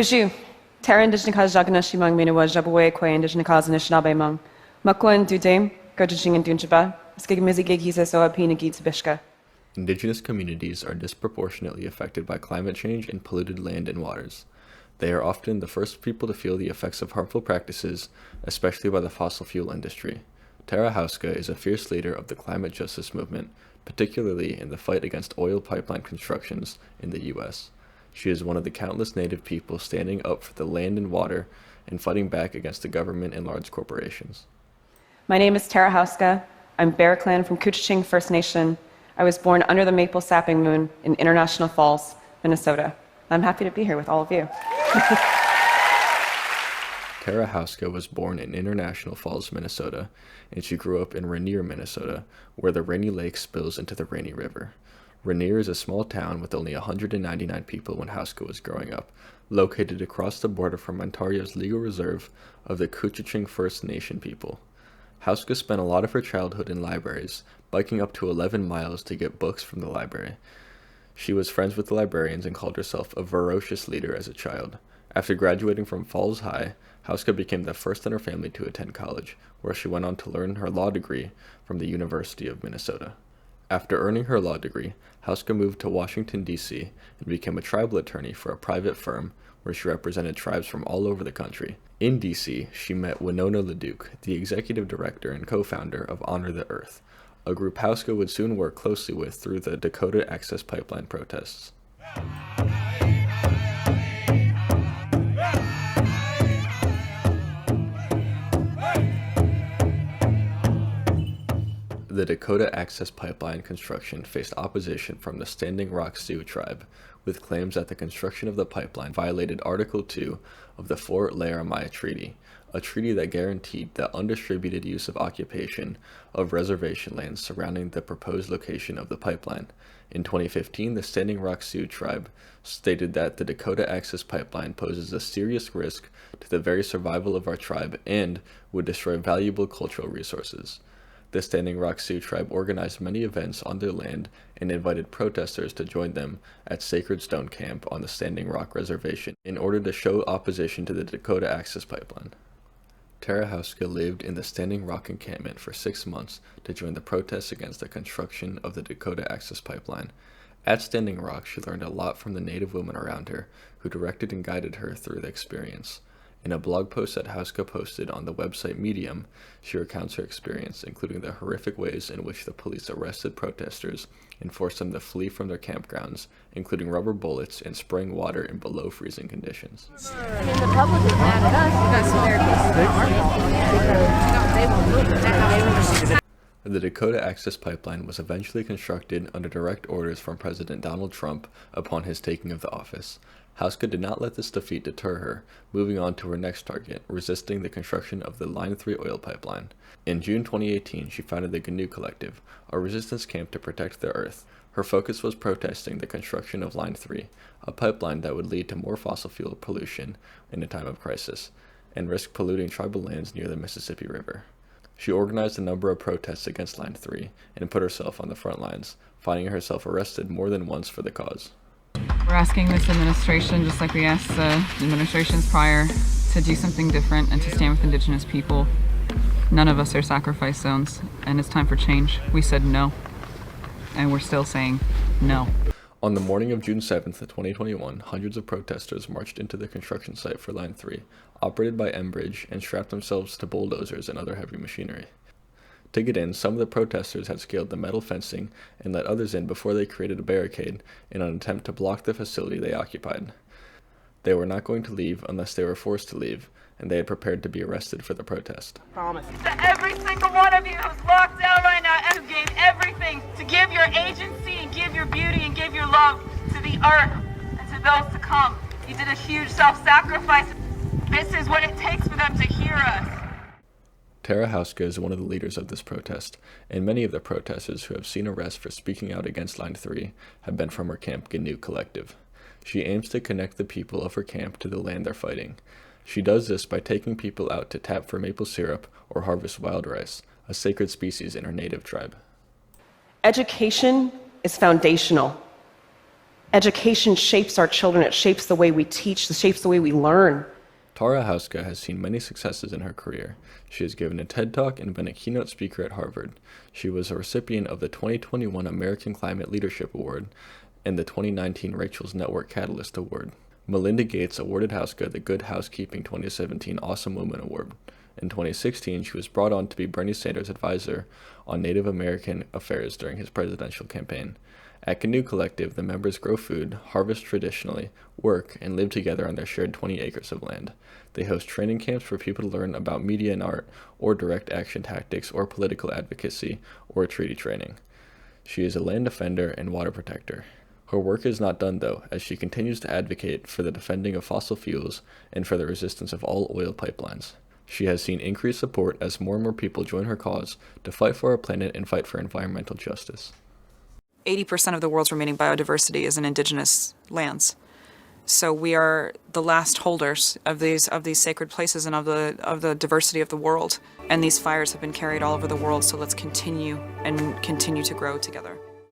Guju, Terra Indigenous Jaganashi Minawa Jabaway Quay Indigenous Anishinaabe Mung, Mukwan Dudame, Gurjing and Dunjaba, Skigmizi Gigisa Soa Pina Geets Bishka. Indigenous communities are disproportionately affected by climate change and polluted land and waters. They are often the first people to feel the effects of harmful practices, especially by the fossil fuel industry. Tara Houska is a fierce leader of the climate justice movement, particularly in the fight against oil pipeline constructions in the U.S. She is one of the countless Native people standing up for the land and water and fighting back against the government and large corporations. My name is Tara Houska. I'm Bear Clan from Couchiching First Nation. I was born under the maple sapping moon in International Falls, Minnesota. I'm happy to be here with all of you. Tara Houska was born in International Falls, Minnesota, and she grew up in Rainier, Minnesota, where the Rainy Lake spills into the Rainy River. Rainier is a small town with only 199 people when Houska was growing up, located across the border from Ontario's legal reserve of the Couchiching First Nation people. Houska spent a lot of her childhood in libraries, biking up to 11 miles to get books from the library. She was friends with the librarians and called herself a ferocious leader as a child. After graduating from Falls High, Houska became the first in her family to attend college, where she went on to learn her law degree from the University of Minnesota. After earning her law degree, Houska moved to Washington, D.C. and became a tribal attorney for a private firm where she represented tribes from all over the country. In D.C., she met Winona LaDuke, the executive director and co-founder of Honor the Earth, a group Houska would soon work closely with through the Dakota Access Pipeline protests. The Dakota Access Pipeline construction faced opposition from the Standing Rock Sioux tribe, with claims that the construction of the pipeline violated Article 2 of the Fort Laramie Treaty, a treaty that guaranteed the undistributed use of occupation of reservation lands surrounding the proposed location of the pipeline. In 2015, the Standing Rock Sioux tribe stated that the Dakota Access Pipeline poses a serious risk to the very survival of our tribe and would destroy valuable cultural resources. The Standing Rock Sioux tribe organized many events on their land and invited protesters to join them at Sacred Stone Camp on the Standing Rock Reservation in order to show opposition to the Dakota Access Pipeline. Tara Houska lived in the Standing Rock encampment for 6 months to join the protests against the construction of the Dakota Access Pipeline. At Standing Rock, she learned a lot from the Native women around her, who directed and guided her through the experience. In a blog post that Houska posted on the website Medium, she recounts her experience, including the horrific ways in which the police arrested protesters and forced them to flee from their campgrounds, including rubber bullets and spraying water in below freezing conditions. I mean, the public is mad at us. The Dakota Access Pipeline was eventually constructed under direct orders from President Donald Trump upon his taking of the office. Houska did not let this defeat deter her, moving on to her next target, resisting the construction of the Line 3 oil pipeline. In June 2018, she founded the GNU Collective, a resistance camp to protect the earth. Her focus was protesting the construction of Line 3, a pipeline that would lead to more fossil fuel pollution in a time of crisis, and risk polluting tribal lands near the Mississippi River. She organized a number of protests against Line 3 and put herself on the front lines, finding herself arrested more than once for the cause. We're asking this administration, just like we asked administrations prior, to do something different and to stand with Indigenous people. None of us are sacrifice zones, and it's time for change. We said no, and we're still saying no. On the morning of June 7th, 2021, hundreds of protesters marched into the construction site for Line 3, operated by Enbridge, and strapped themselves to bulldozers and other heavy machinery. To get in, some of the protesters had scaled the metal fencing and let others in before they created a barricade in an attempt to block the facility they occupied. They were not going to leave unless they were forced to leave, and they had prepared to be arrested for the protest. Promise. To every single one of you who's locked down right now and who gave everything to give your agency and give your beauty and give your love to the earth and to those to come. You did a huge self-sacrifice. This is what it takes for them to hear us. Tara Houska is one of the leaders of this protest, and many of the protesters who have seen arrests for speaking out against Line 3 have been from her camp GNU Collective. She aims to connect the people of her camp to the land they're fighting. She does this by taking people out to tap for maple syrup or harvest wild rice, a sacred species in her native tribe. Education is foundational. Education shapes our children. It shapes the way we teach, it shapes the way we learn. Tara Houska has seen many successes in her career. She has given a TED Talk and been a keynote speaker at Harvard. She was a recipient of the 2021 American Climate Leadership Award and the 2019 Rachel's Network Catalyst Award. Melinda Gates awarded Houska the Good Housekeeping 2017 Awesome Woman Award. In 2016, she was brought on to be Bernie Sanders' advisor on Native American affairs during his presidential campaign. At Canoe Collective, the members grow food, harvest traditionally, work, and live together on their shared 20 acres of land. They host training camps for people to learn about media and art, or direct action tactics, or political advocacy, or treaty training. She is a land defender and water protector. Her work is not done, though, as she continues to advocate for the defending of fossil fuels and for the resistance of all oil pipelines. She has seen increased support as more and more people join her cause to fight for our planet and fight for environmental justice. 80% of the world's remaining biodiversity is in indigenous lands. So we are the last holders of these sacred places and of the diversity of the world. And these fires have been carried all over the world, so let's continue to grow together.